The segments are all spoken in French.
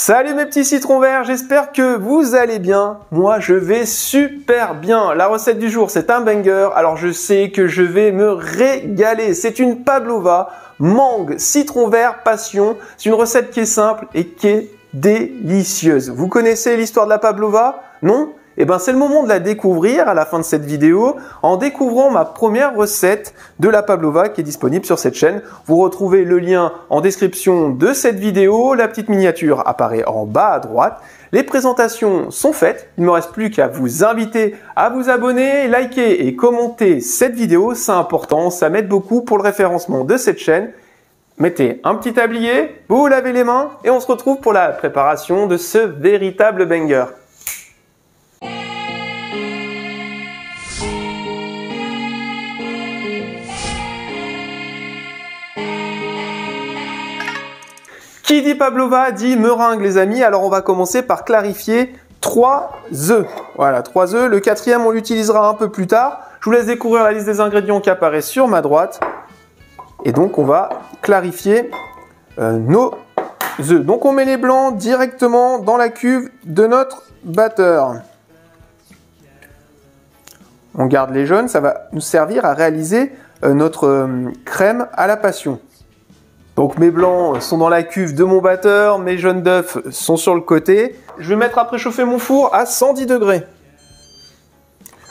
Salut mes petits citrons verts, j'espère que vous allez bien. Moi je vais super bien. La recette du jour c'est un banger, alors je sais que je vais me régaler. C'est une pavlova, mangue, citron vert, passion. C'est une recette qui est simple et qui est délicieuse. Vous connaissez l'histoire de la pavlova? Non? Eh ben c'est le moment de la découvrir à la fin de cette vidéo en découvrant ma première recette de la pavlova qui est disponible sur cette chaîne. Vous retrouvez le lien en description de cette vidéo, la petite miniature apparaît en bas à droite. Les présentations sont faites, il ne me reste plus qu'à vous inviter à vous abonner, liker et commenter cette vidéo, c'est important, ça m'aide beaucoup pour le référencement de cette chaîne. Mettez un petit tablier, vous vous lavez les mains et on se retrouve pour la préparation de ce véritable banger. Qui dit pavlova dit meringue les amis, alors on va commencer par clarifier 3 œufs. Voilà, 3 œufs, le quatrième on l'utilisera un peu plus tard. Je vous laisse découvrir la liste des ingrédients qui apparaît sur ma droite. Et donc on va clarifier nos œufs. Donc on met les blancs directement dans la cuve de notre batteur. On garde les jaunes, ça va nous servir à réaliser notre crème à la passion. Donc mes blancs sont dans la cuve de mon batteur, mes jaunes d'œufs sont sur le côté. Je vais mettre à préchauffer mon four à 110 degrés.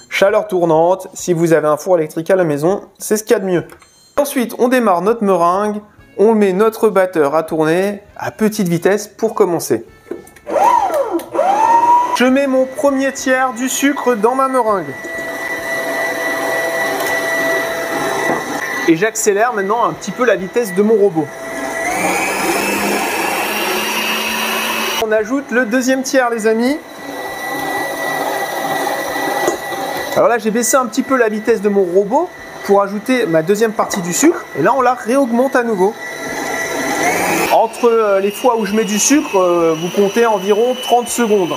Chaleur tournante, si vous avez un four électrique à la maison, c'est ce qu'il y a de mieux. Ensuite, on démarre notre meringue, on met notre batteur à tourner à petite vitesse pour commencer. Je mets mon premier tiers du sucre dans ma meringue. Et j'accélère maintenant un petit peu la vitesse de mon robot. On ajoute le deuxième tiers les amis. Alors là j'ai baissé un petit peu la vitesse de mon robot pour ajouter ma deuxième partie du sucre. Et là on la réaugmente à nouveau. Entre les fois où je mets du sucre, vous comptez environ 30 secondes.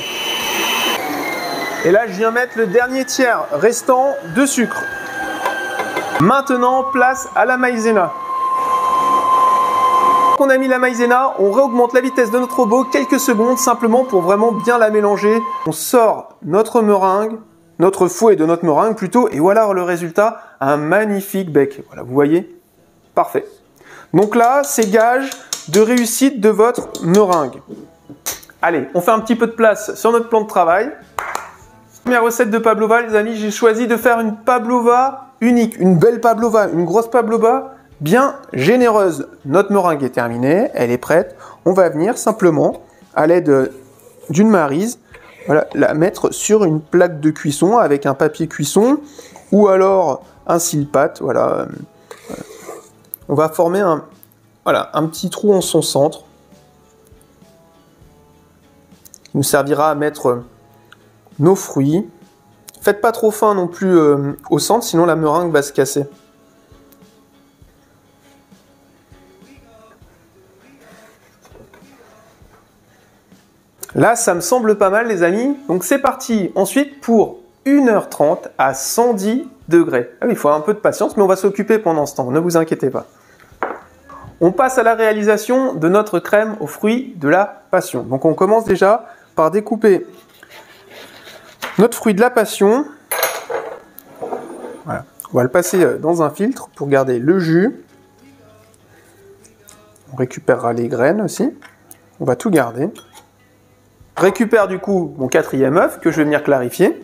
Et là je viens mettre le dernier tiers restant de sucre. Maintenant, place à la maïzena. Quand on a mis la maïzena, on réaugmente la vitesse de notre robot quelques secondes simplement pour vraiment bien la mélanger. On sort notre meringue, notre fouet de notre meringue plutôt, et voilà le résultat, un magnifique bec. Voilà, vous voyez? Parfait. Donc là, c'est gage de réussite de votre meringue. Allez, on fait un petit peu de place sur notre plan de travail. Première recette de pavlova, les amis, j'ai choisi de faire une pavlova unique, une belle pavlova, une grosse pavlova bien généreuse. Notre meringue est terminée, elle est prête. On va venir simplement, à l'aide d'une maryse, voilà, la mettre sur une plaque de cuisson avec un papier cuisson ou alors un cile-pâte. Voilà. On va former un petit trou en son centre qui nous servira à mettre nos fruits. Faites pas trop fin non plus au centre, sinon la meringue va se casser. Là, ça me semble pas mal les amis. Donc c'est parti. Ensuite, pour 1h30 à 110 degrés. Ah oui, il faut un peu de patience, mais on va s'occuper pendant ce temps, ne vous inquiétez pas. On passe à la réalisation de notre crème aux fruits de la passion. Donc on commence déjà par découper notre fruit de la passion. Voilà. On va le passer dans un filtre pour garder le jus. On récupérera les graines aussi. On va tout garder. Je récupère du coup mon quatrième œuf que je vais venir clarifier.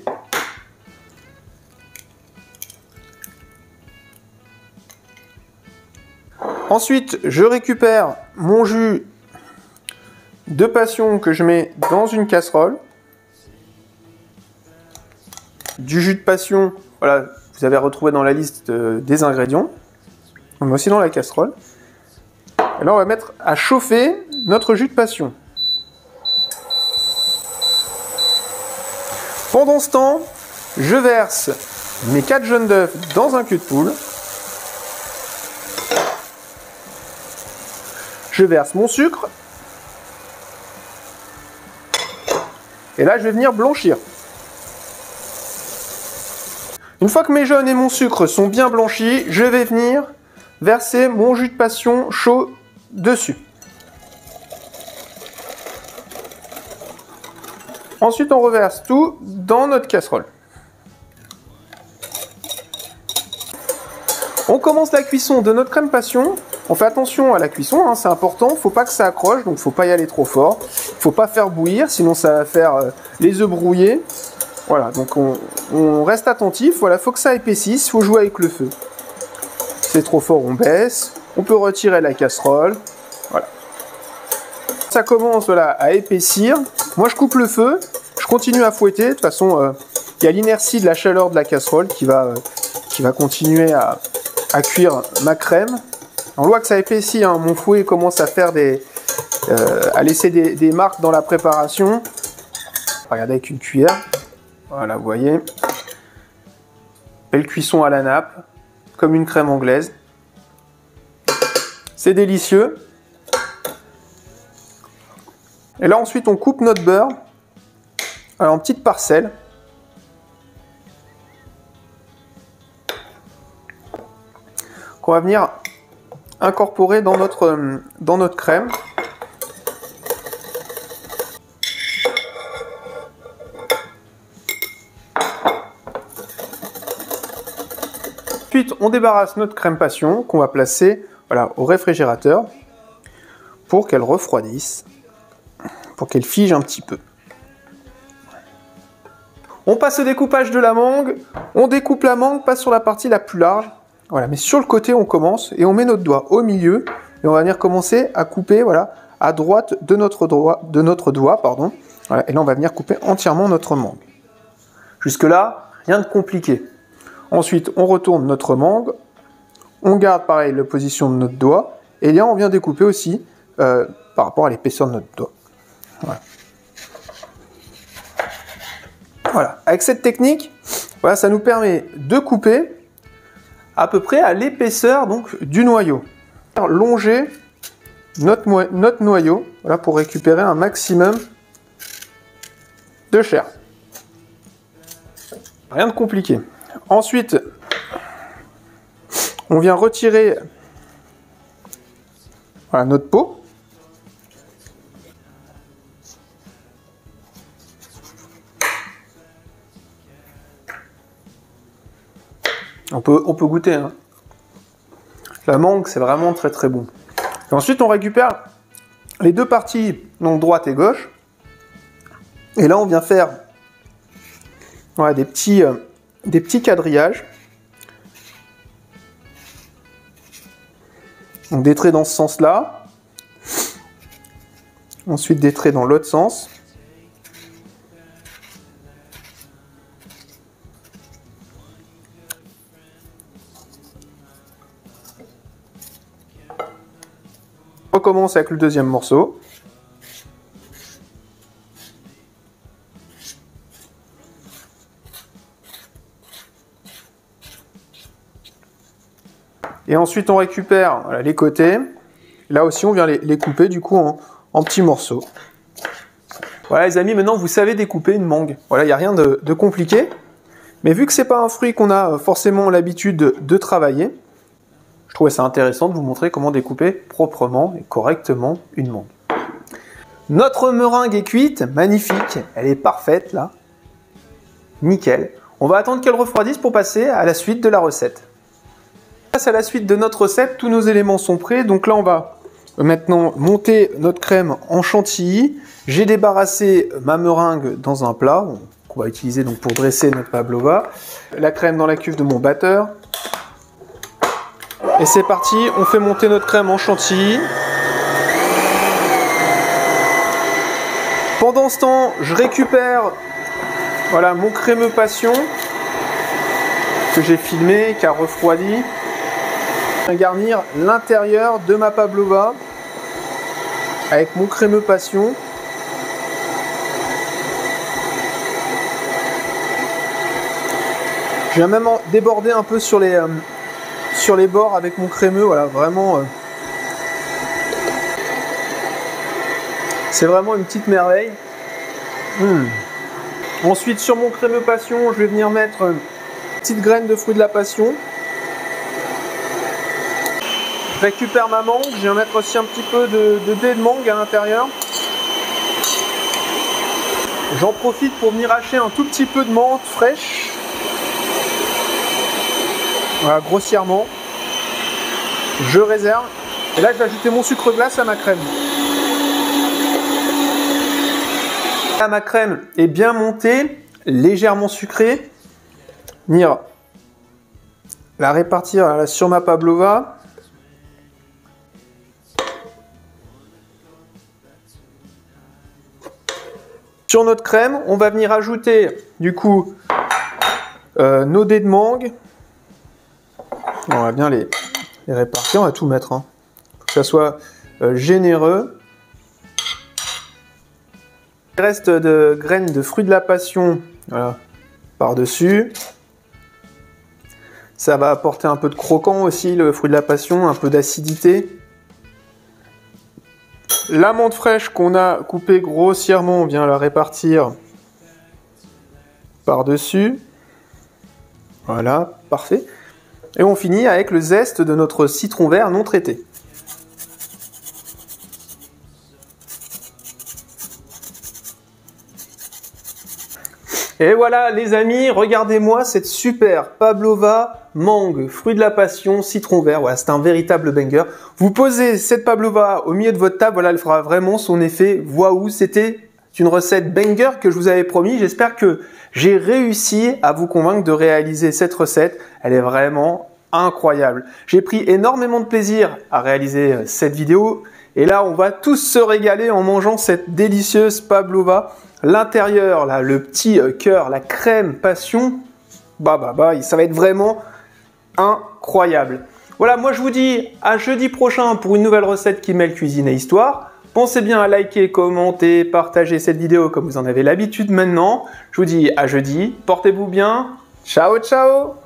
Ensuite, je récupère mon jus de passion que je mets dans une casserole. Du jus de passion, voilà, vous avez retrouvé dans la liste des ingrédients. On met aussi dans la casserole. Et là, on va mettre à chauffer notre jus de passion. Pendant ce temps, je verse mes 4 jaunes d'œufs dans un cul de poule. Je verse mon sucre. Et là, je vais venir blanchir. Une fois que mes jaunes et mon sucre sont bien blanchis, je vais venir verser mon jus de passion chaud dessus. Ensuite, on reverse tout dans notre casserole. On commence la cuisson de notre crème passion. On fait attention à la cuisson, hein, c'est important. Il ne faut pas que ça accroche, donc il ne faut pas y aller trop fort. Il ne faut pas faire bouillir, sinon ça va faire les œufs brouillés. Voilà, donc on reste attentif. Voilà, il faut que ça épaississe, il faut jouer avec le feu. C'est trop fort, on baisse. On peut retirer la casserole. Voilà. Ça commence voilà, à épaissir. Moi, je coupe le feu. Je continue à fouetter. De toute façon, il y a l'inertie de la chaleur de la casserole qui va continuer à cuire ma crème. On voit que ça épaissit, hein. Mon fouet commence à faire à laisser des marques dans la préparation. Regardez avec une cuillère. Voilà, vous voyez. Belle cuisson à la nappe, comme une crème anglaise. C'est délicieux. Et là ensuite on coupe notre beurre en petites parcelles. Qu'on va venir incorporer dans notre crème. Ensuite, on débarrasse notre crème passion qu'on va placer voilà, au réfrigérateur pour qu'elle refroidisse, pour qu'elle fige un petit peu. On passe au découpage de la mangue. On découpe la mangue, pas sur la partie la plus large. Voilà, mais sur le côté, on commence et on met notre doigt au milieu et on va venir commencer à couper voilà, à droite de notre doigt. Pardon. Voilà, et là, on va venir couper entièrement notre mangue. Jusque-là, rien de compliqué. Ensuite, on retourne notre mangue. On garde pareil la position de notre doigt. Et là, on vient découper aussi par rapport à l'épaisseur de notre doigt. Voilà. Voilà. Avec cette technique, voilà, ça nous permet de couper à peu près à l'épaisseur donc du noyau. Longer notre noyau voilà, pour récupérer un maximum de chair. Rien de compliqué. Ensuite, on vient retirer voilà, notre peau. On peut goûter. Hein. La mangue, c'est vraiment très très bon. Et ensuite, on récupère les deux parties, donc droite et gauche. Et là, on vient faire voilà, des petits quadrillages. Donc des traits dans ce sens-là. Ensuite, des traits dans l'autre sens. On recommence avec le deuxième morceau. Et ensuite on récupère voilà, les côtés. Là aussi on vient les couper du coup en petits morceaux. Voilà les amis, maintenant vous savez découper une mangue. Voilà, il n'y a rien de compliqué. Mais vu que c'est pas un fruit qu'on a forcément l'habitude de travailler, je trouvais ça intéressant de vous montrer comment découper proprement et correctement une mangue. Notre meringue est cuite, magnifique, elle est parfaite là. Nickel. On va attendre qu'elle refroidisse pour passer à la suite de la recette. À la suite de notre recette, tous nos éléments sont prêts. Donc là, on va maintenant monter notre crème en chantilly. J'ai débarrassé ma meringue dans un plat qu'on va utiliser donc pour dresser notre pavlova. La crème dans la cuve de mon batteur. Et c'est parti, on fait monter notre crème en chantilly. Pendant ce temps, je récupère voilà, mon crémeux passion que j'ai filmé, qui a refroidi. Je vais garnir l'intérieur de ma pavlova avec mon crémeux passion. Je viens même déborder un peu sur les bords avec mon crémeux, voilà, vraiment. C'est vraiment une petite merveille. Ensuite, sur mon crémeux passion, je vais venir mettre une petite graine de fruit de la passion. Je récupère ma mangue, je viens mettre aussi un petit peu de dés de mangue à l'intérieur. J'en profite pour venir hacher un tout petit peu de menthe fraîche. Voilà, grossièrement. Je réserve. Et là, je vais ajouter mon sucre glace à ma crème. Là, ma crème est bien montée, légèrement sucrée. Venir la répartir là, sur ma pavlova. Sur notre crème, on va venir ajouter du coup nos dés de mangue. On va bien les répartir, on va tout mettre, hein, pour que ça soit généreux. Il reste de graines de fruits de la passion, voilà, par-dessus. Ça va apporter un peu de croquant aussi, le fruit de la passion, un peu d'acidité. La menthe fraîche qu'on a coupée grossièrement, on vient la répartir par-dessus. Voilà, parfait. Et on finit avec le zeste de notre citron vert non traité. Et voilà les amis, regardez-moi cette super pavlova, mangue, fruit de la passion, citron vert. Voilà, c'est un véritable banger. Vous posez cette pavlova au milieu de votre table, voilà, elle fera vraiment son effet waouh. C'était une recette banger que je vous avais promis. J'espère que j'ai réussi à vous convaincre de réaliser cette recette. Elle est vraiment incroyable. J'ai pris énormément de plaisir à réaliser cette vidéo. Et là, on va tous se régaler en mangeant cette délicieuse pavlova. L'intérieur, là, le petit cœur, la crème passion, ça va être vraiment incroyable. Voilà, moi je vous dis à jeudi prochain pour une nouvelle recette qui mêle cuisine et histoire. Pensez bien à liker, commenter, partager cette vidéo comme vous en avez l'habitude maintenant. Je vous dis à jeudi, portez-vous bien, ciao ciao.